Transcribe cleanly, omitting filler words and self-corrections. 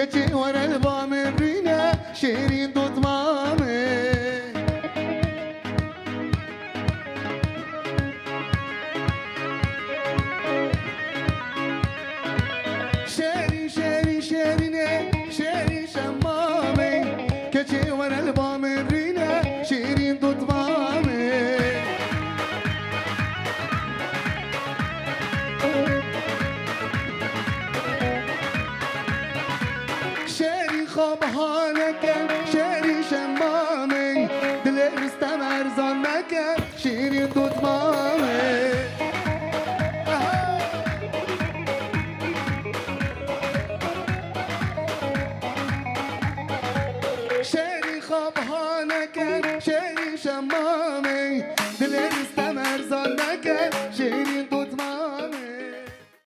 كتي ورا البام برينا شيرين دوت مامي شيرين شيرين شيرين شيرين شمامي كتي ورا البام برينا شيرين دوت مامي شيرين خبهانك شيرين شمامي دلي مستمر ظنك شيرين دوت مامي شيرين خبهانك شيرين شمامي دلي